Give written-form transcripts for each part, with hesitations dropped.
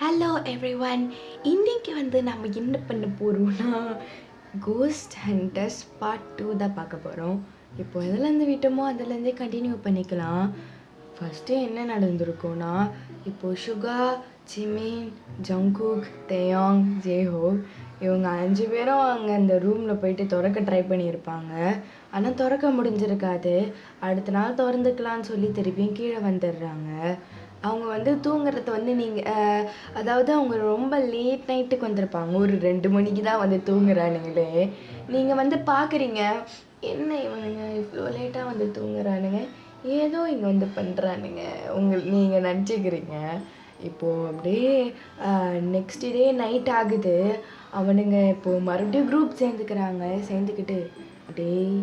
Hello everyone. இன்றைக்கி நம்ம என்ன பண்ண போகிறோம்னா கோஸ்ட் ஹண்டர்ஸ் பார்ட் 2 தான் பார்க்க போகிறோம். இப்போ எதுலேருந்து விட்டோமோ அதுலேருந்தே கண்டினியூ பண்ணிக்கலாம். ஃபஸ்ட்டு என்ன நடந்திருக்கும்னா, இப்போது சுகா, ஜிமின், ஜங்குக், தேயாங், ஜேஹோ இவங்க 5 பேரும் அங்கே அந்த ரூமில் போயிட்டு திறக்க ட்ரை பண்ணியிருப்பாங்க. ஆனால் திறக்க முடிஞ்சிருக்காது. அடுத்த நாள் திறந்துக்கலான்னு சொல்லி திருப்பியும் கீழே வந்துடுறாங்க. அவங்க தூங்குறது நீங்கள் அதாவது அவங்க ரொம்ப லேட் நைட்டுக்கு வந்திருப்பாங்க. ஒரு 2 மணிக்கு தான் தூங்குறானுங்களே. நீங்கள் பார்க்குறீங்க, என்ன இவனுங்க இவ்வளோ லேட்டாக தூங்குறானுங்க, ஏதோ இங்கே பண்ணுறானுங்க நீங்கள் நினச்சிக்கிறீங்க. இப்போது அப்படியே நெக்ஸ்ட் டே நைட் ஆகுது. அவனுங்க இப்போது மறுபடியும் குரூப் சேர்ந்துக்கிட்டு டேய்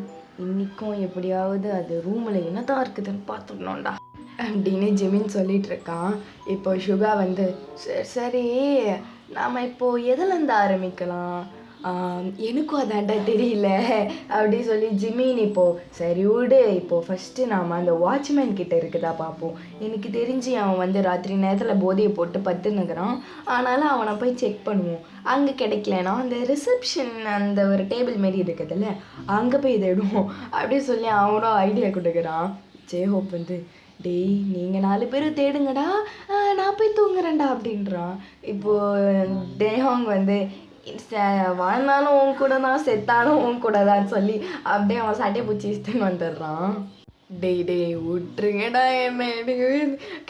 இன்றைக்கும் எப்படியாவது அது ரூமில் என்ன தான் இருக்குதுன்னு பார்த்துடணும்டா அப்படின்னு ஜிமின் சொல்லிகிட்டு இருக்கான். இப்போ சுகா சரி நாம் இப்போது எதுலேருந்து ஆரம்பிக்கலாம், எனக்கும் அதாண்டா தெரியல அப்படி சொல்லி ஜிமின் இப்போது சரி விடு, இப்போது ஃபஸ்ட்டு நாம் அந்த வாட்ச்மேன் கிட்டே இருக்குதா பார்ப்போம். எனக்கு தெரிஞ்சு அவன் ராத்திரி நேரத்தில் போதையை போட்டு பத்துனுக்கிறான். ஆனாலும் அவனை போய் செக் பண்ணுவோம். அங்கே கிடைக்கலனா அந்த ரிசப்ஷன் அந்த ஒரு டேபிள் மாரி இருக்குதுல்ல, அங்கே போய் தேடுவோம் அப்படி சொல்லி அவனும் ஐடியா கொடுக்குறான். ஜேஹோப் டேய் நீங்கள் 4 பேர் தேடுங்கடா, நான் போய் தூங்குறேன்டா அப்படின்றான். இப்போது தேஹாங் வாழ்ந்தாலும் உன் கூட தான், செத்தாலும் உன் கூட தான் சொல்லி அப்படியே அவன் சட்டையை பிடிச்சி இஸ்துன்னு வந்துடுறான். டேய் விட்டுருங்கடா என்ன,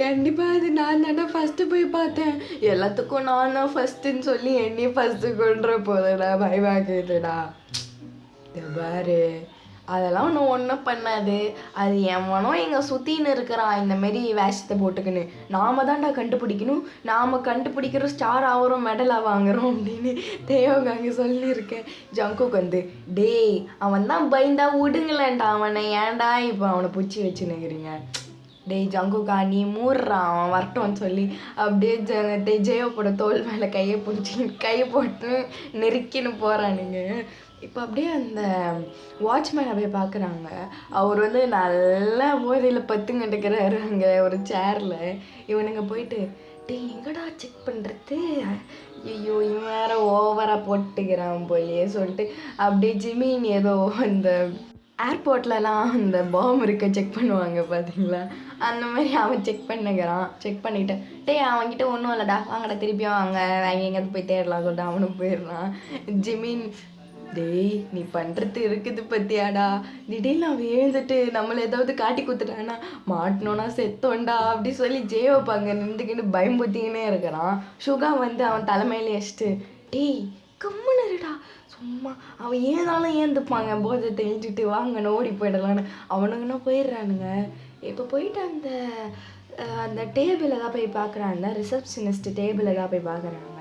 கண்டிப்பாக அது நான் தானே ஃபஸ்ட்டு போய் பார்த்தேன், எல்லாத்துக்கும் நான் தான் ஃபஸ்ட்டுன்னு சொல்லி என்னையும் ஃபஸ்ட்டு கொண்டுற போதுடா, பயமாக்குதுடா. பாரு அதெல்லாம் ஒன்றும் பண்ணாது, அது எவனோ எங்கே சுற்றின்னு இருக்கிறான் இந்தமாரி வேஷத்தை போட்டுக்கின்னு, நாம் தான்டா கண்டுபிடிக்கணும், நாம் கண்டுபிடிக்கிற ஸ்டார் ஆகிறோம், மெடலாக வாங்குகிறோம் அப்படின்னு தேவங்க அங்கே சொல்லியிருக்கேன். ஜங்குக்கு டேய் அவன் தான் பயந்தா விடுங்களேன்டா அவனை, ஏன்டா இப்போ அவனை பிடிச்சி வச்சுன்னுக்கிறீங்க. டேய் ஜங்குக்கா நீ மூடுறான், அவன் வரட்டும்னு சொல்லி அப்படியே ஜெயோப்போட தோல் மேலே கையை போட்டு நெருக்கின்னு போகிறானுங்க. இப்போ அப்படியே அந்த வாட்ச்மேனை போய் பார்க்குறாங்க. அவர் நல்லா போதையில் பத்துங்கிட்டுக்கிறாரு அங்கே ஒரு சேரில். இவனுங்க போயிட்டு டேய் எங்கடா செக் பண்ணுறது, ஐயோ இவன் வேறு ஓவராக போட்டுக்கிறான் போயே சொல்லிட்டு அப்படியே ஜிமின் ஏதோ அந்த ஏர்போர்ட்லலாம் அந்த பாம் இருக்க செக் பண்ணுவாங்க பார்த்தீங்களா, அந்த மாதிரி அவன் செக் பண்ணுகிறான். செக் பண்ணிவிட்டு டேய் அவன்கிட்ட ஒன்றும் இல்லைடா, வாங்கடா திருப்பியும் வாங்க எங்கேயாவது போய் தேடலாம் சொல்லிட்டு அவனும் போயிடுறான். ஜிமின் டேய் நீ பண்ணுறது இருக்குது பற்றியாடா, திடீர்னு அவன் எழுந்துட்டு நம்மளை ஏதாவது காட்டி கொடுத்துட்டானா மாட்டினோன்னா செத்தோண்டா அப்படி சொல்லி ஜேயோப் அங்கே நின்றுக்கின்னு பயம்புத்திக்கினே இருக்கிறான். சுகா அவன் தலைமையில வச்சுட்டு டேய் கம்முனருடா, சும்மா அவன் ஏதாலும் ஏந்துப்பாங்க போதை தெளிஞ்சிட்டு வாங்கன்னு ஓடி போயிடலான்னு அவனுங்கன்னா போயிடுறானுங்க. இப்போ போயிட்டு அந்த டேபிளில் தான் போய் பார்க்குறாங்க, ரிசப்ஷனிஸ்ட் டேபிளில் தான் போய் பார்க்குறாங்க.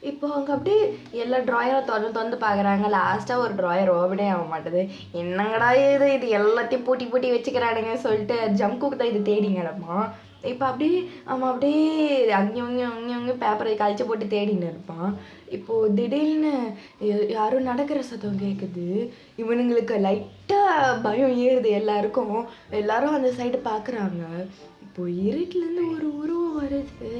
இப்போ அவங்க அப்படியே எல்லா ட்ராயரும் திறந்து பார்க்குறாங்க. லாஸ்ட்டாக ஒரு ட்ராயர் ஓபனே ஆக மாட்டுது. என்னங்கடா இது எல்லாத்தையும் பூட்டி வச்சுக்கிறானுங்க சொல்லிட்டு ஜங்குக்கு தான் இது தேடிங்க கிடப்பான். இப்போ அப்படியே அவன் அப்படியே அங்கேயும் பேப்பரை கழிச்சு போட்டு தேடின்னு இருப்பான். இப்போது திடீர்னு யாரும் நடக்கிற சத்தம் கேட்குது. இவனுங்களுக்கு லைட்டாக பயம் ஏறுது எல்லாருக்கும். எல்லாரும் அந்த சைடு பார்க்குறாங்க. இப்போது இருட்டிலேருந்து ஒரு உருவம் வருது.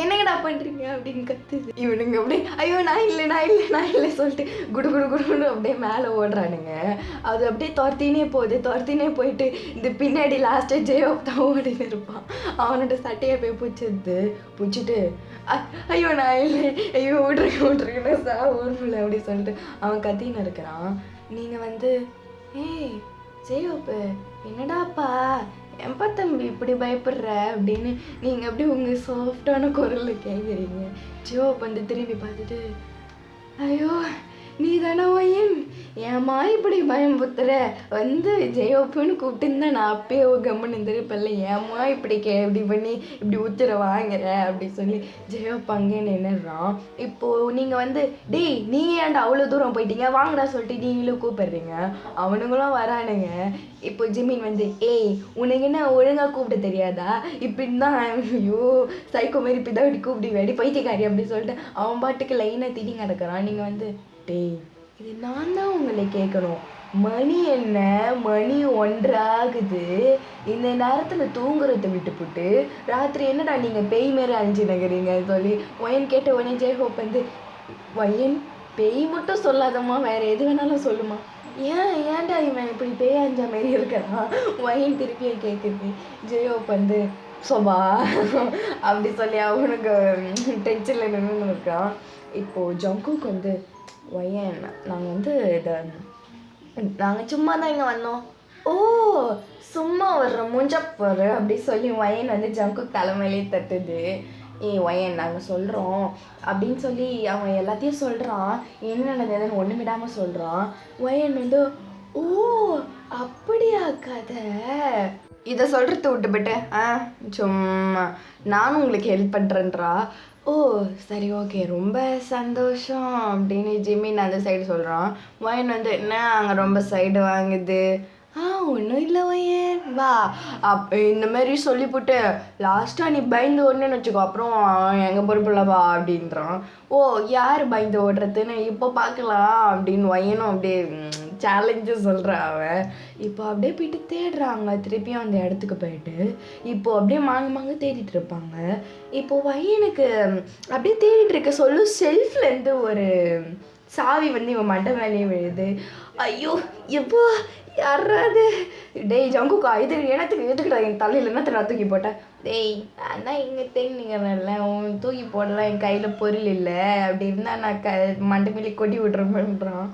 என்னங்கடா பண்ணுறீங்க அப்படின்னு கத்துது. இவனுங்க அப்படியே ஐயோ நான் இல்லை சொல்லிட்டு குடு அப்படியே மேலே ஓடுறானுங்க. அது அப்படியே துரத்தினே போயிட்டு இந்த பின்னாடி லாஸ்ட்டாக ஜெயோப் தான் ஓடின்னு இருப்பான். அவனோட சட்டையை போய் பிடிச்சிட்டு ஐயோ நான் இல்லை, ஐயோ விட்ருக்கேன்னு ஊர்ல அப்படி சொல்லிட்டு அவன் கத்தின்னு இருக்கிறான். நீங்கள் ஏய் ஜெயோப்பு என்னடாப்பா எப்பா தம்பி இப்படி பயப்படுற அப்படின்னு நீங்கள் அப்படி உங்கள் சாஃப்டான குரலில் கேட்குறீங்க. ஜோப் திரும்பி பார்த்துட்டு ஐயோ நீ தானே ஒய்யன், ஏம்மா இப்படி பயம்புத்துற ஜெயோப்புன்னு கூப்பிட்டுருந்தா நான் அப்பயே கம்முன்னு திருப்பல்ல, ஏம்மா இப்படி பண்ணி இப்படி ஊத்துற வாங்குற அப்படி சொல்லி ஜெயோப் அங்கே நின்றுறான். இப்போது நீங்கள் டேய் நீங்கள் ஏன்டா அவ்வளோ தூரம் போயிட்டீங்க வாங்கடா சொல்லிட்டு நீங்களும் கூப்பிடுறீங்க. அவனுங்களும் வரானுங்க. இப்போ ஜிமின் ஏய் உனக்கு என்ன ஒழுங்காக கூப்பிட தெரியாதா, இப்படின்னு தான் ஐயோ சைக்கோ மாரி இப்படி தான் இப்படி கூப்பிடுவேடி பைத்தியக்காரி அப்படி சொல்லிட்டு அவன் பாட்டுக்கு லைனாக திடீங்க கிடக்கிறான். நீங்கள் டேய் இது நான் தான் உங்களை கேட்கணும், மணி என்ன, மணி 1:30 ஆகுது. இந்த நேரத்தில் தூங்குறத விட்டுப்புட்டு ராத்திரி என்னடா நீங்கள் பேய் மாரி அழிஞ்சுனுக்கிறீங்கன்னு சொல்லி ஒயன் கேட்ட உடனே ஜெய்ஹோப் வந்து, ஒயன் பேய் மட்டும் சொல்லாதம்மா, வேற எது வேணாலும் சொல்லுமா. ஏன்டா இவன் இப்படி பேய் அஞ்சா மாரி இருக்கிறான் ஒயன் திருப்பியே கேட்குது. ஜெய்ஹோப் வந்து சோபா அப்படி சொல்லி அவனுக்கு டென்ஷனில் நின்று இருக்கான். இப்போது ஜங்குக்கு வந்து, ஒயன் நாங்கள் வந்து நாங்கள் சும்மா தான் இங்கே வந்தோம். ஓ, சும்மா வர்ற முஞ்சப்போரு அப்படி சொல்லி ஒயன் வந்து ஜங்குக்கு தலைமையிலே தட்டுது. ஒயன் நாங்கள் சொல்கிறோம் அப்படின்னு சொல்லி அவன் எல்லாத்தையும் சொல்கிறான். என்ன நடந்ததுன்னு ஒன்று விடாமல் சொல்கிறான். ஒயன் வந்து, ஓ அப்படியா கதை, இதை சொல்கிறத விட்டுவிட்டு சும்மா நானும் உங்களுக்கு ஹெல்ப் பண்ணுறேன்றா. ஓ சரி ஓகே ரொம்ப சந்தோஷம் அப்படின்னு ஜிமின் அந்த சைடு சொல்கிறான். ஒயன் வந்து, என்ன அங்கே ரொம்ப சைடு வாங்குது. ஒன்றும் இல்லை ஒயன் வா இந்த மாதிரி சொல்லிவிட்டு லாஸ்ட்டாக நீ பயந்து ஓடுனேன்னு வச்சுக்கோ, அப்புறம் எங்கள் பொறுப்புல வா அப்படின்றான். ஓ யார் பயந்து ஓடுறதுன்னு இப்போ பார்க்கலாம் அப்படின்னு ஒயனும் அப்படியே சேலஞ்சு சொல்கிறா அவன். இப்போ அப்படியே போயிட்டு தேடுறாங்க திருப்பியும் அந்த இடத்துக்கு போயிட்டு. இப்போது அப்படியே மாங்க தேடிட்டு இருப்பாங்க. இப்போது ஒயனுக்கு அப்படியே தேடிட்டு இருக்க சொல்லு செல்ஃப்லேருந்து ஒரு சாவி வந்து இவன் மண்டை மேலேயே விழுது. ஐயோ எப்போ யாராவது, டேய் ஜங்குக்கா இது எதுக்குடா என் தலையில் என்ன நான் தூக்கி போட்டேன். டேய் அதான் இங்கே தேங்கினீங்கல்ல, உன் தூக்கி போடலாம், என் கையில் பொருள் இல்லை அப்படி இருந்தால் நான் மண்டை மேலே கொட்டி விட்றேன்றான்.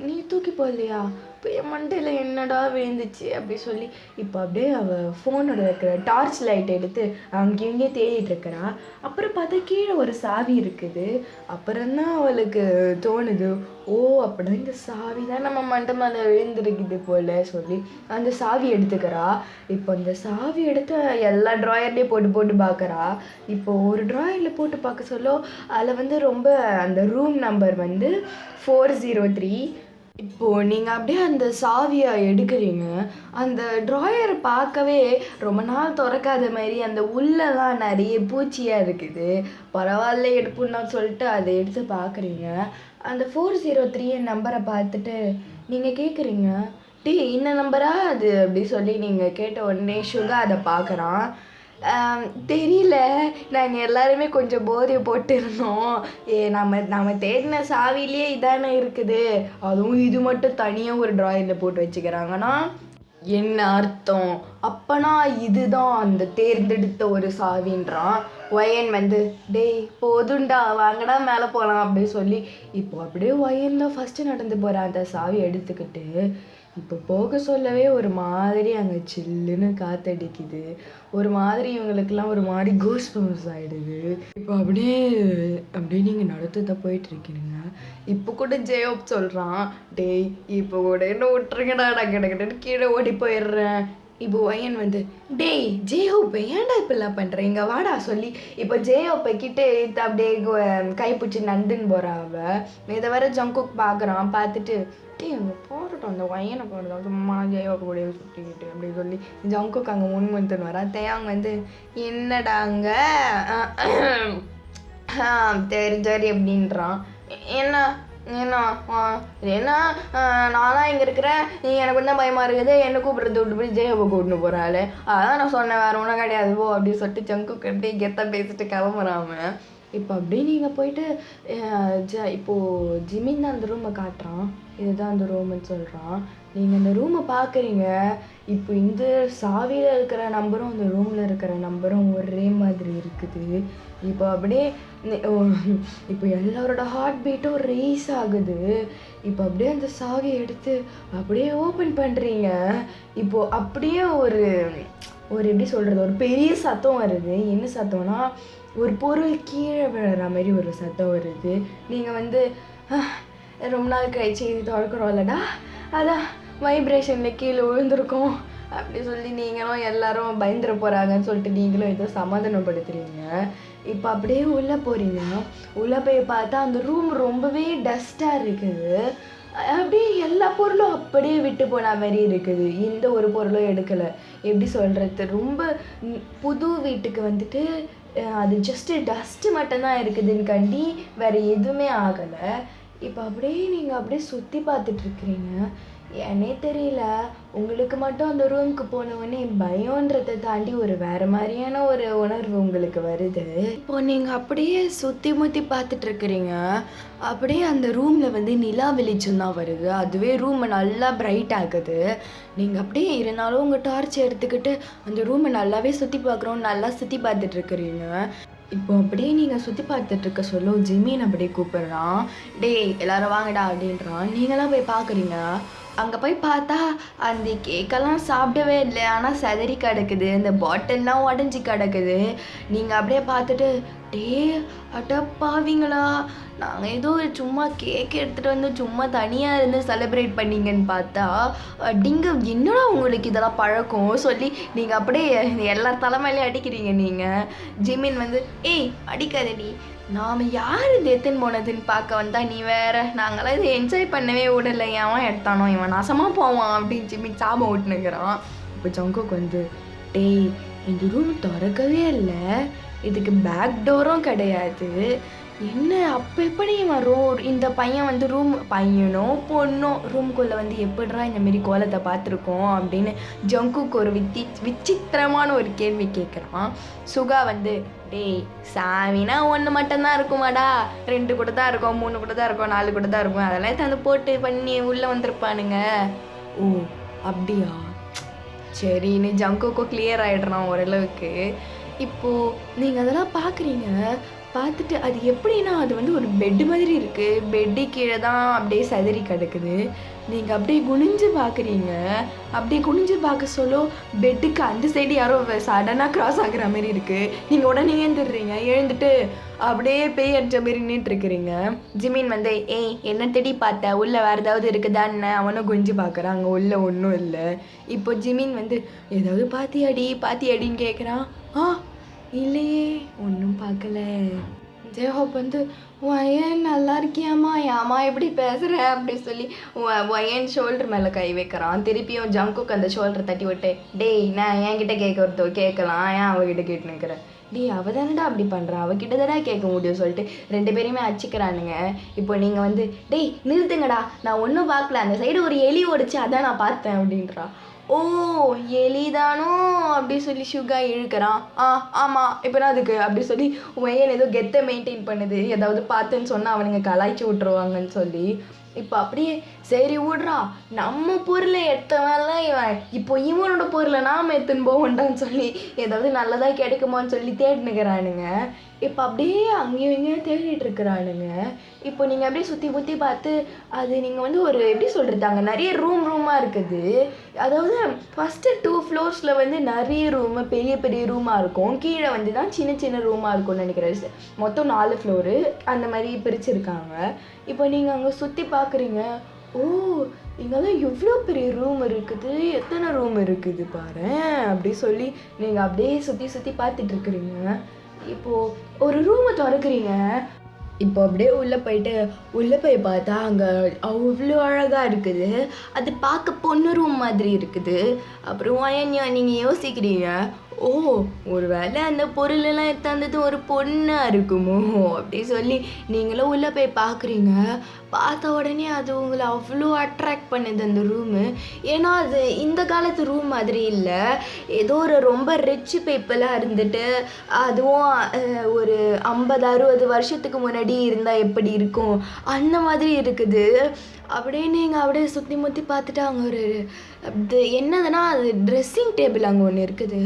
நீ தூக்கி போடலையா, இப்போ என் மண்டையில் என்னடா விழுந்துச்சு அப்படி சொல்லி இப்போ அப்படியே அவள் ஃபோனோட இருக்கிற டார்ச் லைட் எடுத்து அங்கேயே தேடிட்டு இருக்கிறா. அப்புறம் பார்த்தா கீழே ஒரு சாவி இருக்குது. அப்புறம்தான் அவளுக்கு தோணுது, ஓ அப்படின்னா இந்த சாவி தான் நம்ம மண்டை மேலே விழுந்துருக்குது போல சொல்லி அந்த சாவி எடுத்துக்கிறா. இப்போ அந்த சாவி எடுத்து எல்லா ட்ராயர்லேயும் போட்டு பார்க்குறா. இப்போ ஒரு ட்ராயரில் போட்டு பார்க்க சொல்ல அதில் வந்து ரொம்ப அந்த ரூம் நம்பர் வந்து 403. இப்போது நீங்கள் அப்படியே அந்த சாவியை எடுக்கிறீங்க. அந்த ட்ராயரை பார்க்கவே ரொம்ப நாள் திறக்காத மாதிரி அந்த உள்ளெல்லாம் நிறைய பூச்சியாக இருக்குது. பரவாயில்ல எடுப்புன்னா சொல்லிட்டு அதை எடுத்து பார்க்குறீங்க. அந்த 403 நம்பரை பார்த்துட்டு நீங்கள் கேட்குறீங்க, இந்த நம்பரா அது அப்படி சொல்லி நீங்கள் கேட்ட உடனே சுகா அதை பார்க்குறான். தெரியல, நாங்கள் எல்லாருமே கொஞ்சம் போதை போட்டிருந்தோம். நம்ம தேடின சாவிலேயே இதானே இருக்குது, அதுவும் இது மட்டும் தனியாக ஒரு ட்ராயரில் போட்டு வச்சுக்கிறாங்கன்னா என்ன அர்த்தம், அப்பனா இதுதான் அந்த தேர்ந்தெடுத்த ஒரு சாவின்றான். ஒயன் வந்து, டேய் போதுண்டா வாங்கடா மேலே போகலாம் அப்படின்னு சொல்லி இப்போ அப்படியே ஒயன் தான் ஃபஸ்ட்டு நடந்து போகிறான் அந்த சாவி எடுத்துக்கிட்டு. இப்போ போக சொல்லவே ஒரு மாதிரி அங்கே சில்லுன்னு காற்றடிக்குது. ஒரு மாதிரி இவங்களுக்கெல்லாம் ஒரு மாதிரி கூஸ் பம்ப்ஸ் ஆகிடுது. இப்போ அப்படியே நீங்கள் நடத்துதான் போயிட்டுருக்கீங்க. இப்போ கூட ஜெயோப் சொல்கிறான், டேய் இப்போ கூட என்ன விட்டுருங்கடா, நான் கிடக்கிட்டு கீழே ஓடி போயிடுறேன். இப்போ ஒயன் வந்து, டேய் ஜெயோப்பை ஏன்டா இப்படிலாம் பண்ணுறேன், இங்கே வாடா சொல்லி இப்போ ஜெயோப்பை கிட்டே அப்படியே கைப்பிடிச்சி நண்டுன்னு போகிறா. அவள் இதை வர ஜங்குக் பார்க்குறான். பார்த்துட்டு, டேய் அங்கே போட்டுட்டோம் அந்த ஒயனை போடுறோம் சும்மா ஜெயோப்பை கூடயே சுற்றிக்கிட்டு அப்படின்னு சொல்லி ஜங்குக் அங்கே முன்முந்துன்னு வரா. தேவாங்க வந்து, என்னடாங்க சரி அப்படின்றான். என்ன ஏன்னா ஏன்னா நான்லாம் இங்கே இருக்கிறேன், நீ எனக்கு வந்து பயமாக இருக்குது, என்னை கூப்பிட்றது விட்டு போய் ஜெயோப்பை கூப்பிட்டு போகிறாள், அதான் நான் சொன்னேன் வேறு ஒன்றும் கிடையாது போ அப்படின்னு சொல்லிட்டு ஜங்கு கட்டி கெத்தாக பேசிட்டு கிளம்புறாம. இப்போ அப்படியே நீங்கள் போயிட்டு இப்போது ஜிமின் தான் அந்த ரூமை காட்டுறான். இதுதான் அந்த ரூமுன்னு சொல்கிறான். நீங்கள் அந்த ரூமை பார்க்குறீங்க. இப்போ இந்த சாவியில் இருக்கிற நம்பரும் அந்த ரூமில் இருக்கிற நம்பரும் ஒரே மாதிரி இருக்குது. இப்போ அப்படியே இப்போ எல்லாரோட ஹார்ட் பீட்டும் ரேஸ் ஆகுது. இப்போ அப்படியே அந்த சாவியை எடுத்து அப்படியே ஓப்பன் பண்ணுறீங்க. இப்போது அப்படியே ஒரு எப்படி சொல்கிறது, ஒரு பெரிய சத்தம் வருது. என்ன சத்தம்னா, ஒரு பொருள் கீழே விழுற மாதிரி ஒரு சத்தம் வருது. நீங்கள் வந்து ரொம்ப நாள் கழிச்சு இது தொடக்கிறோம் இல்லைடா, அதான் வைப்ரேஷனில் கீழே விழுந்திருக்கோம் அப்படி சொல்லி நீங்களும் எல்லாரும் பயந்துட போகிறாங்கன்னு சொல்லிட்டு நீங்களும் ஏதோ சமாதானப்படுத்துறீங்க. இப்போ அப்படியே உள்ளே போகிறீங்க. உள்ளே போய் பார்த்தா அந்த ரூம் ரொம்பவே டஸ்ட்டாக இருக்குது. அப்படியே எல்லா பொருளும் அப்படியே விட்டு போன மாதிரி இருக்குது. எந்த ஒரு பொருளும் எடுக்கலை. எப்படி சொல்கிறது, ரொம்ப புது வீட்டுக்கு வந்துட்டு அது ஜஸ்ட்டு டஸ்ட்டு மட்டும்தான் இருக்குதுன்னு கண்டி வேறு எதுவுமே ஆகலை. இப்போ அப்படியே நீங்கள் அப்படியே சுற்றி பார்த்துட்ருக்குறீங்க. ஏன்னே தெரியல, உங்களுக்கு மட்டும் அந்த ரூமுக்கு போனவுடனே பயம்ன்றத தாண்டி ஒரு வேற மாதிரியான ஒரு உணர்வு உங்களுக்கு வருது. இப்போ நீங்க அப்படியே சுத்தி முத்தி பார்த்துட்டு இருக்கிறீங்க. அப்படியே அந்த ரூம்ல வந்து நிலா வெளிச்சம் தான் வருது. அதுவே ரூமை நல்லா பிரைட் ஆகுது. நீங்க அப்படியே இருந்தாலும் உங்க டார்ச் எடுத்துக்கிட்டு அந்த ரூமை நல்லாவே சுத்தி பார்க்குறோம். நல்லா சுத்தி பார்த்துட்டு இருக்கிறீங்க. இப்போ அப்படியே நீங்க சுத்தி பார்த்துட்டு இருக்க சொல்ல ஜிமின் அப்படியே கூப்பிடுறான். டேய் எல்லாரும் வாங்கடா அப்படின்றான். நீங்களாம் போய் பார்க்குறீங்க. அங்கே போய் பார்த்தா அந்த கேக்கெல்லாம் சாப்பிடவே இல்லை. ஆனால் சிதறி கிடக்குது. அந்த பாட்டில்லாம் உடஞ்சி கிடக்குது. நீங்கள் அப்படியே பார்த்துட்டு டே அடப்பாவீங்களா, நாங்கள் ஏதோ சும்மா கேக் எடுத்துகிட்டு வந்து சும்மா தனியாக இருந்து செலிப்ரேட் பண்ணிங்கன்னு பார்த்தா அப்படிங்க என்னடா உங்களுக்கு இதெல்லாம் பழக்கம் சொல்லி நீங்கள் அப்படியே எல்லா தலைமையிலையும் அடிக்கிறீங்க. நீங்கள் ஜிமின் வந்து ஏய் அடிக்காதடி, நாம் யார் இது எத்தனை போனதுன்னு பார்க்க வந்தா நீ வேற, நாங்களாம் இதை என்ஜாய் பண்ணவே விடலை, ஏன் எடுத்தானோ இவன் நாசமாக போவான் அப்படின்னு ஜிமின் சாபம் விட்டுனுங்கிறான். இப்போ ஜங்குக் வந்து டேய் இந்த ரூம் திறக்கவே இல்லை, இதுக்கு பேக் டோரும் கிடையாது, என்ன அப்போ எப்படி இவன் இந்த பையன் வந்து பையனோ பொண்ணோ ரூம்குள்ளே வந்து எப்படிரா இந்தமாரி கோலத்தை பார்த்துருக்கோம் அப்படின்னு ஜங்குக்கு ஒரு விசித்திரமான ஒரு கேள்வி கேட்குறான். சுகா வந்து டேய் சாமினா 1 மட்டும்தான் இருக்குமாடா, 2 கூட தான் இருக்கும், 3 கூட தான் இருக்கும், 4 கூட தான் இருக்கும், அதெல்லாம் தந்து போட்டு பண்ணி உள்ளே வந்திருப்பானுங்க. ஓ அப்படியா, சரின்னு ஜங்குக்கும் கிளியர் ஆகிடுறான் ஓரளவுக்கு. இப்போது நீங்கள் அதெல்லாம் பார்க்குறீங்க. பார்த்துட்டு அது எப்படின்னா அது வந்து ஒரு பெட்டு மாதிரி இருக்குது. பெட்டு கீழே தான் அப்படியே சிதறி கிடக்குது. நீங்கள் அப்படியே குனிஞ்சு பார்க்குறீங்க. அப்படியே குனிஞ்சு பார்க்க சொல்ல பெட்டுக்கு அந்த சைடு யாரோ சடனாக கிராஸ் ஆகுற மாதிரி இருக்குது. நீங்கள் உடனே எழுந்துட்டு அப்படியே பேய் அடிச்ச மாரி நின்றுட்டுருக்கிறீங்க. ஜிமின் வந்து ஏய் என்ன தேடி பார்த்த, உள்ளே வேறு ஏதாவது இருக்குதான்னு அவனும் குனிஞ்சு பார்க்குறான். அங்கே உள்ள ஒன்றும் இல்லை. இப்போ ஜிமின் வந்து ஏதாவது பாத்தியாடின்னு கேட்குறான். இல்லையே ஒன்றும் பார்க்கல. ஜெயஹோப் வந்து ஒயன் நல்லா இருக்கியாம்மா, ஏம்மா எப்படி பேசுகிற அப்படி சொல்லி ஒயன் ஷோல்டர் மேலே கை வைக்கிறான். திருப்பியும் ஜங்குக்கு அந்த ஷோல்டரை தட்டி விட்டு டேய் நான் என்கிட்ட கேட்கலாம், ஏன் அவகிட்ட கேட்டு நிற்கிறேன், டேய் அவள் தானடா அப்படி பண்ணுறான், அவகிட்ட தானே கேட்க முடியும் சொல்லிட்டு 2 பேரையுமே அடிச்சிக்கிறானுங்க. இப்போ நீங்கள் வந்து டேய் நிறுத்துங்கடா, நான் ஒன்றும் பார்க்கல, அந்த சைடு ஒரு எலி ஓடிச்சு அதான் நான் பார்த்தேன் அப்படின்றா. ஓ எலிதானோ அப்படி சொல்லி சுகா இழுக்கிறான். ஆமாம் இப்போனா அதுக்கு அப்படி சொல்லி ஒயன் ஏதோ கெத்தை மெயின்டைன் பண்ணுது, ஏதாவது பார்த்துன்னு சொன்னால் அவனுங்க கலாய்ச்சி விட்ருவாங்கன்னு சொல்லி. இப்போ அப்படியே சரி விட்றா, நம்ம பொருளை எடுத்தவன்லாம் இவன், இப்போ இவனோட பொருளை நாம் எடுத்துன்னு போவோண்டான்னு சொல்லி ஏதாவது நல்லதாக கிடைக்குமான்னு சொல்லி தேடினுக்கிறானுங்க. இப்போ அப்படியே அங்கேயும் இங்கேயும் தேடிட்டு இருக்கிறானுங்க. இப்போ நீங்கள் அப்படியே சுற்றி பார்த்து அது நீங்கள் வந்து ஒரு எப்படி சொல்கிறது, அங்கே நிறைய ரூமாக இருக்குது. அதாவது ஃபஸ்ட்டு 2 ஃப்ளோர்ஸில் வந்து நிறைய ரூமு பெரிய பெரிய ரூமாக இருக்கும், கீழே வந்து தான் சின்ன சின்ன ரூமாக இருக்கும்னு நினைக்கிறேன். மொத்தம் 4 ஃப்ளோரு அந்த மாதிரி பிரிச்சுருக்காங்க. இப்போ நீங்கள் அங்கே சுற்றி பார்க்குறீங்க. ஓ இங்கெல்லாம் எவ்வளோ பெரிய ரூம் இருக்குது, எத்தனை ரூம் இருக்குது பாரு அப்படி சொல்லி நீங்கள் அப்படியே சுற்றி பார்த்துட்ருக்குறீங்க. இப்போது ஒரு ரூமை திறக்கிறீங்க. இப்போ அப்படியே உள்ளே போய் பார்த்தா அங்கே அவ்வளோ அழகாக இருக்குது. அது பார்க்க பொண்ணு ரூம் மாதிரி இருக்குது. அப்புறம் நீங்கள் யோசிக்கிறீங்க, ஓ ஒரு வேளை அந்த பொருளெல்லாம் எடுத்தாந்தது ஒரு பொண்ணாக இருக்குமோ அப்படி சொல்லி நீங்களும் உள்ளே போய் பார்க்குறீங்க. பார்த்த உடனே அது உங்களை அவ்வளோ அட்ராக்ட் பண்ணுது அந்த ரூமு. ஏன்னா அது இந்த காலத்து ரூம் மாதிரி இல்லை, ஏதோ ரொம்ப ரிச் பீப்புளாக இருந்துட்டு அதுவும் ஒரு 50-60 வருஷத்துக்கு முன்னாடி இருந்தால் எப்படி இருக்கும் அந்த மாதிரி இருக்குது. அப்படியே நீங்கள் அப்படியே சுற்றி முற்றி பார்த்துட்டு அங்கே ஒரு என்னதுன்னா அது ட்ரெஸ்ஸிங் டேபிள் அங்கே ஒன்று இருக்குது.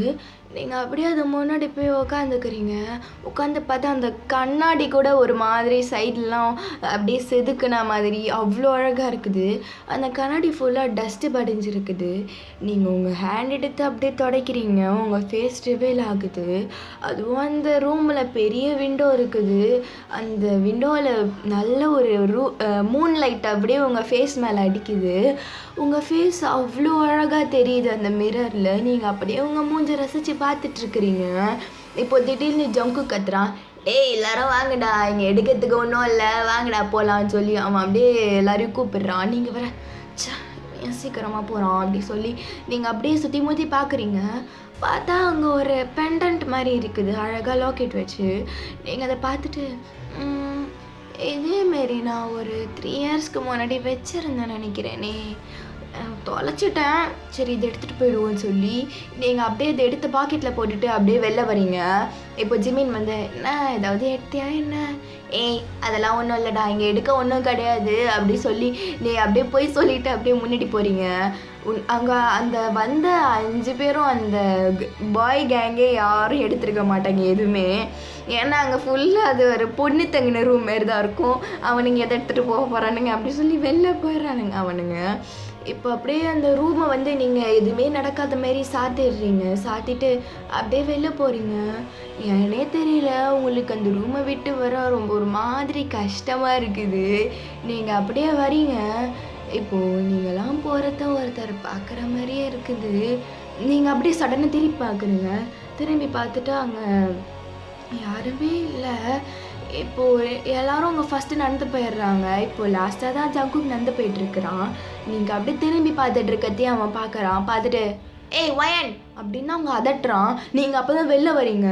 நீங்கள் அப்படியே அது முன்னாடி போய் உட்காந்துக்கிறீங்க. உட்காந்து பார்த்தா அந்த கண்ணாடி கூட ஒரு மாதிரி சைட்லாம் அப்படியே செதுக்குன மாதிரி அவ்வளோ அழகாக இருக்குது. அந்த கண்ணாடி ஃபுல்லாக டஸ்ட்டு படிஞ்சிருக்குது. நீங்கள் உங்கள் ஹேண்ட் எடுத்து அப்படியே துடைக்கிறீங்க, உங்கள் ஃபேஸ் ரிவீல் ஆகுது. அதுவும் அந்த ரூமில் பெரிய விண்டோ இருக்குது. அந்த விண்டோவில் நல்ல ஒரு மூன் லைட் அப்படியே உங்கள் ஃபேஸ் மேலே அடிக்குது. உங்கள் ஃபேஸ் அவ்வளோ அழகாக தெரியுது அந்த மிரரில். நீங்கள் அப்படியே உங்கள் மூஞ்சி ரசித்து பார்த்துட்ருக்குறீங்க. இப்போ திடீர்னு ஜங்கு கத்துறான், ஏய் எல்லாரும் வாங்கடா, இங்கே எடுக்கிறதுக்கு ஒன்றும் இல்லை, வாங்கடா போகலான்னு சொல்லி அவன் அப்படியே எல்லாரையும் கூப்பிடுறான். நீங்கள் வர சீக்கிரமாக போகிறான் அப்படி சொல்லி நீங்கள் அப்படியே சுற்றி முற்றி பார்க்குறீங்க. பார்த்தா அங்கே ஒரு பெண்டன்ட் மாதிரி இருக்குது அழகாக லாக்கெட் வச்சு. நீங்கள் அதை பார்த்துட்டு இதேமாரி நான் ஒரு 3 இயர்ஸ்க்கு முன்னாடி வச்சுருந்தேன் நினைக்கிறேனே, தொலைச்சிட்டேன். சரி இதை எடுத்துகிட்டு போயிடுவோன்னு சொல்லி நீங்கள் அப்படியே இதை எடுத்து பாக்கெட்டில் போட்டுட்டு அப்படியே வெளில வரீங்க. இப்போ ஜிமின் வந்து என்ன ஏதாவது எடுத்தியா என்ன? ஏய் அதெல்லாம் ஒன்றும் இல்லைடா, இங்கே எடுக்க ஒன்றும் கிடையாது அப்படி சொல்லி நீ அப்படியே போய் சொல்லிவிட்டு அப்படியே முன்னாடி போகிறீங்க. அங்கே அந்த வந்த 5 பேரும் அந்த பாய் கேங்கே யாரும் எடுத்துருக்க மாட்டாங்க எதுவுமே. ஏன்னா அங்கே ஃபுல்லாக அது ஒரு பொண்ணு தங்கின ரூம் மாரி தான் இருக்கும். அவனுங்க எதை எடுத்துகிட்டு போக போகிறானுங்க அப்படி சொல்லி வெளில போயிடுறானுங்க அவனுங்க. இப்போ அப்படியே அந்த ரூமை வந்து நீங்கள் எதுவுமே நடக்காத மாரி சாத்திடுறீங்க. சாத்திட்டு அப்படியே வெளில போகிறீங்க. ஏன்னே தெரியல, உங்களுக்கு அந்த ரூமை விட்டு வர ரொம்ப ஒரு மாதிரி கஷ்டமாக இருக்குது. நீங்கள் அப்படியே வரீங்க. இப்போது நீங்களாம் போகிறத ஒருத்தர் பார்க்குற மாதிரியே இருக்குது. நீங்கள் அப்படியே சடனாக திரும்பி பார்க்குறீங்க. திரும்பி பார்த்துட்டு அங்கே யாருமே இல்லை. இப்போது எல்லாரும் அவங்க ஃபஸ்ட்டு நடந்து போயிடுறாங்க. இப்போது லாஸ்ட்டாக தான் ஜங்குக் நடந்து போயிட்டுருக்குறான். நீங்கள் அப்படியே திரும்பி பார்த்துட்டு இருக்கத்தையும் அவன் பார்க்குறான். பார்த்துட்டு ஏய் வயன் அப்படின்னு அவங்க அதட்டுறான். நீங்கள் அப்போ தான் வெளில வரீங்க.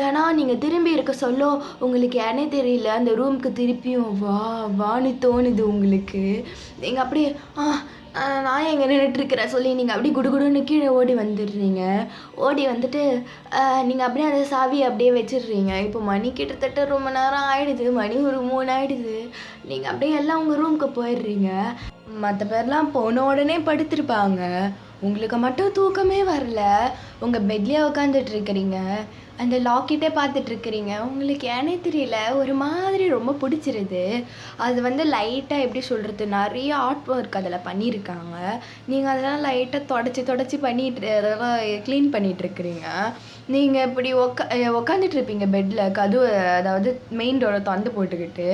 ஏன்னா நீங்கள் திரும்பி இருக்க சொல்ல உங்களுக்கு ஏன்னே தெரியல, அந்த ரூமுக்கு திருப்பியும் வான்னு தோணுது உங்களுக்கு. நீங்கள் அப்படியே நான் எங்கே நின்றுட்டுருக்கிறேன் சொல்லி நீங்கள் அப்படியே குடுகுடுன்னு கீழே ஓடி வந்துடுறீங்க. ஓடி வந்துட்டு நீங்கள் அப்படியே அந்த சாவியை அப்படியே வச்சிடுறீங்க. இப்போ மணி கிட்டத்தட்ட ரொம்ப நேரம் ஆகிடுது. மணி ஒரு 3 ஆகிடுது. நீங்கள் அப்படியே எல்லாம் உங்கள் ரூமுக்கு போயிடுறீங்க. மற்ற பேர்லாம் போன உடனே படுத்திருப்பாங்க. உங்களுக்கு மட்டும் தூக்கமே வரல. உங்கள் பெட்லேயே உட்காந்துட்ருக்கிறீங்க. அந்த லாக்கெட்டே பார்த்துட்ருக்கிறீங்க. உங்களுக்கு ஏன்னே தெரியல, ஒரு மாதிரி ரொம்ப பிடிச்சிருது. அது வந்து லைட்டாக எப்படி சொல்கிறது, நிறைய ஆர்ட் ஒர்க் அதில் பண்ணியிருக்காங்க. நீங்கள் அதெல்லாம் லைட்டாக தொடச்சி பண்ணிட்டு அதெல்லாம் க்ளீன் பண்ணிகிட்ருக்கிறீங்க. நீங்கள் இப்படி உக்காந்துட்ருப்பீங்க பெட்டில், கதவு அதாவது மெயின் டோரை திறந்து போட்டுக்கிட்டு.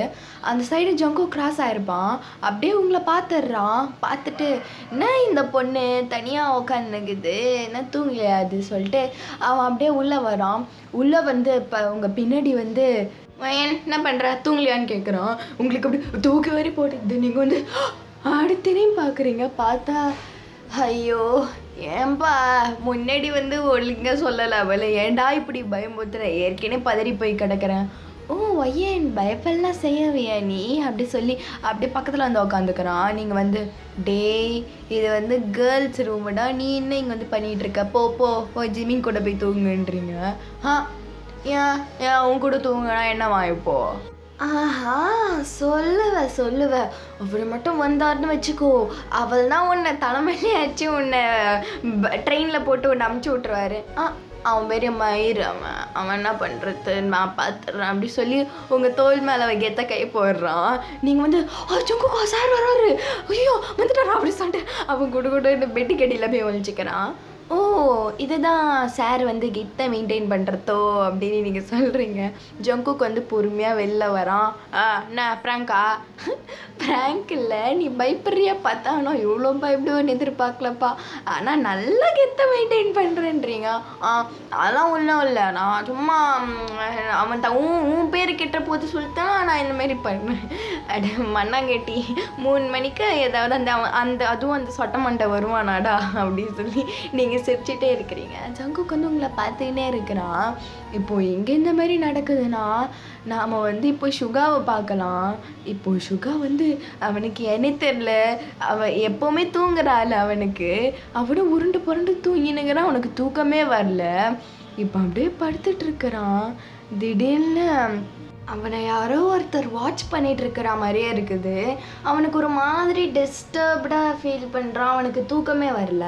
அந்த சைடு ஜங்கு கிராஸ் ஆகிருப்பான். அப்படியே உங்களை பார்த்துட்றான். பார்த்துட்டு என்ன இந்த பொண்ணு தனியாக உக்காந்துக்குது, என்ன தூங்கலையாது சொல்லிட்டு அவன் அப்படியே உள்ளே வரான். உள்ளே வந்து இப்போ உங்கள் பின்னாடி வந்து என்ன பண்ணுற தூங்கலையான்னு கேட்குறான். உங்களுக்கு அப்படி தூக்கி வரி போட்டுக்குது. நீங்கள் வந்து அடுத்தனையும் பார்க்குறீங்க. பார்த்தா ஐயோ ஏன்பா முன்னாடி வந்து ஒழுங்க சொல்லலை அவளை, ஏன்டா இப்படி பயமுறுத்துற, ஏற்கனவே பதறி போய் கிடக்கிறேன். ஓ ஐயன் பயப்பெல்லாம் செய்யவியா நீ அப்படி சொல்லி அப்படியே பக்கத்தில் வந்து உக்காந்துக்கிறான். நீங்கள் வந்து டேய் இது வந்து கேர்ள்ஸ் ரூமுடா, நீ என்ன இங்கே வந்து பண்ணிகிட்ருக்க, போ ஜிமின் கூட போய் தூங்குன்றீங்க. ஏன் உன் கூட தூங்குனா என்னவா இப்போ? ஆஹா சொல்லுவ அவர் மட்டும் வந்தார்னு வச்சுக்கோ, அவள் தான் உன்னை தலைமையிலே ஆச்சு உன்னை ட்ரெயினில் போட்டு உன்னை அமுச்சு விட்ருவாரு. அவன் பெரிய மயிர், அவன் என்ன பண்ணுறது நான் பார்த்துட்றேன் அப்படி சொல்லி உங்கள் தோல் மேலே கெத்த கை போடுறான். நீங்கள் வந்து ஜங்குக்கா சார் வராரு, ஐயோ வந்துட்டாரா அப்படி சொல்லிட்டு அவன் கூட இந்த பெட்டு கடியில் போய் ஒழிச்சிக்கிறான். ஓ இதுதான் சார் வந்து கெத்தை மெயின்டைன் பண்ணுறதோ அப்படின்னு நீங்கள் சொல்கிறீங்க. ஜங்குக்கு வந்து பொறுமையாக வெளில வரான். என்ன ப்ராங்கா? ப்ராங்க் இல்லை, நீ பயப்படுறியா பார்த்தா, ஆனால் இவ்வளோ பயப்படுவேன்னு எதிர்பார்க்கலப்பா, ஆனால் நல்லா கெத்தை மெயின்டைன் பண்ணுறேன்றீங்க. அதெல்லாம் ஒன்றும் இல்லை, நான் சும்மா அவன் உன் பேர் கெட்ட போது சொல்லிட்டான் நான் இந்தமாரி பண்ணேன். மண்ணாங்கட்டி 3 மணிக்கு ஏதாவது அந்த அதுவும் அந்த சொட்ட மண்டை வருவானாடா அப்படின்னு சொல்லி நீங்கள் சிரிச்சுட்டே இருக்கிறீங்க. ஜங்குக்கு வந்து உங்களை பார்த்துக்கிட்டே இருக்கிறான். இப்போது எங்கே இந்த மாதிரி நடக்குதுன்னா, நாம் வந்து இப்போ சுகாவை பார்க்கலாம். இப்போது சுகா வந்து அவனுக்கு என்ன தெரில, அவன் எப்போவுமே தூங்குறாள். அவனும் உருண்டு புரண்டு தூங்கினுங்கிறான். அவனுக்கு தூக்கமே வரல. இப்போ அப்படியே படுத்துட்ருக்கிறான். திடீர்னு அவனை யாரோ ஒருத்தர் வாட்ச் பண்ணிகிட்ருக்கிற மாதிரியே இருக்குது. அவனுக்கு ஒரு மாதிரி டிஸ்டர்ப்டாக ஃபீல் பண்ணுறான். அவனுக்கு தூக்கமே வரல.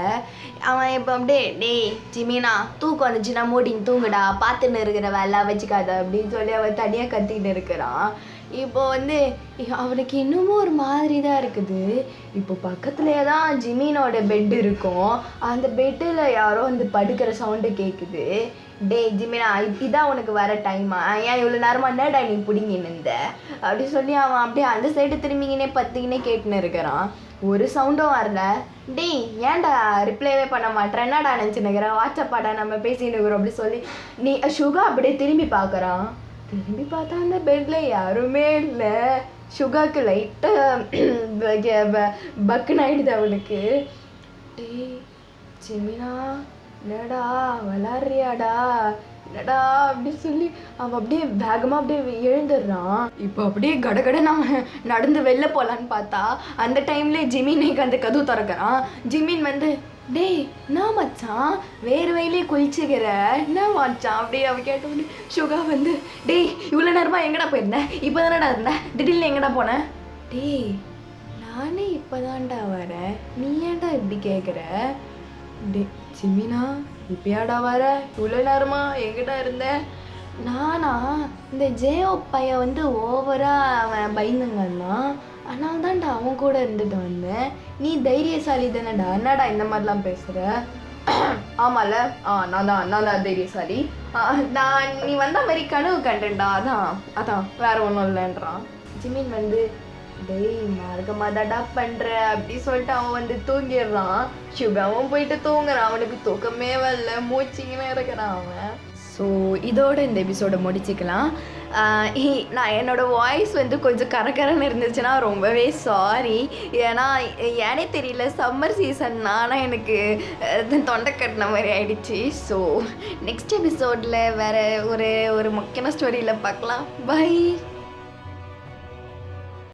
அவன் இப்போ அப்படியே டேய் ஜிமினா தூக்கம் வந்துச்சுன்னா மூடின்னு தூங்குடா, பார்த்துன்னு இருக்கிற வேலை வச்சுக்காத அப்படின்னு சொல்லி அவன் தனியாக கத்திக்கிட்டு இருக்கிறான். இப்போ வந்து அவனுக்கு இன்னமும் ஒரு மாதிரி தான் இருக்குது. இப்போ பக்கத்துலேயே தான் ஜிமினோட பெட் இருக்கும். அந்த பெட்டில் யாரோ வந்து படுக்கிற சவுண்டு கேட்குது. டேய் ஜிமினா இதான் உனக்கு வர டைமா, ஏன் இவ்வளோ நேரமாக என்னடா நீ பிடிங்கின்னு இருந்த அப்படி சொல்லி அவன் அப்படியே அந்த சைடு திரும்பிங்கன்னே பத்திக்கினே கேட்டுன்னு இருக்கிறான். ஒரு சவுண்டும் வரல. டேய் ஏன்டா ரிப்ளைவே பண்ண மாட்டேன், என்னடா நினச்சின்னுக்கிறேன், வாட்ஸ்அப்பாடா நம்ம பேசினுக்கிறோம் அப்படி சொல்லி நீ சுகா அப்படியே திரும்பி பார்க்குறான். திரும்பி பார்த்தா அந்த பெட்டில் யாருமே இல்லை. சுகாக்கு லைட்டாக பக்குன்னு ஆகிடுது அவனுக்கு. டேய் ஜிமினா என்னடா விளாட்றியாடா, என்னடா அப்படி சொல்லி அவன் அப்படியே வேகமாக அப்படியே எழுந்துடுறான். இப்போ அப்படியே கடகடன்னு அவன் நடந்து வெளில போகலான்னு பார்த்தா அந்த டைமில் ஜிமினுக்கு அந்த கதவு திறக்கிறான். ஜிமின் வந்து டேய் நான் மச்சான் வேறு வயலே குளிச்சுக்கிற என்ன மச்சான் அப்படியே அவன் கேட்டோன்னு சுகா வந்து டேய் இவ்வளோ நேரமாக எங்கடா போயிருந்தேன், இப்போ தானடா இருந்தேன், திடீர்னு எங்கடா போனேன். டேய் நானே இப்போ தான்டா வரேன், நீ ஏன்டா இப்படி கேட்குற. டே ஜிமினா இப்பயாடா வர, இவ்வளோ நேரமா எங்கிட்ட இருந்த. நானா இந்த ஜேஓ பையன் வந்து ஓவராக அவன் பயந்துங்கன்னா அதனால தான்டா அவன் கூட இருந்துட்டு வந்தேன். நீ தைரியசாலி தானேடா, என்னடா இந்த மாதிரிலாம் பேசுகிற. ஆமாம்ல, நான் தான் தைரியசாலி. நீ வந்த மாதிரி கனவு கண்டேன்டா, அதான் வேற ஒன்றும் இல்லைன்றான். ஜிமின் வந்து டேய் மார்க்கமாதாடா பண்ணுற அப்படி சொல்லிட்டு அவன் வந்து தூங்கிடுறான். சுகாவும் போயிட்டு தூங்குறான். அவனுக்கு தூக்கமே வரல, மூச்சிங்கன்னு இருக்கிறான் அவன். ஸோ இதோட இந்த எபிசோடை முடிச்சுக்கலாம். நான் என்னோடய வாய்ஸ் வந்து கொஞ்சம் கரகரன்னு இருந்துச்சுன்னா ரொம்பவே சாரி. ஏனே தெரியல, சம்மர் சீசன் ஆனால் எனக்கு தொண்டை கட்டின மாதிரி ஆயிடுச்சு. ஸோ நெக்ஸ்ட் எபிசோடில் வேறு ஒரு முக்கியமான ஸ்டோரியில் பார்க்கலாம். பை.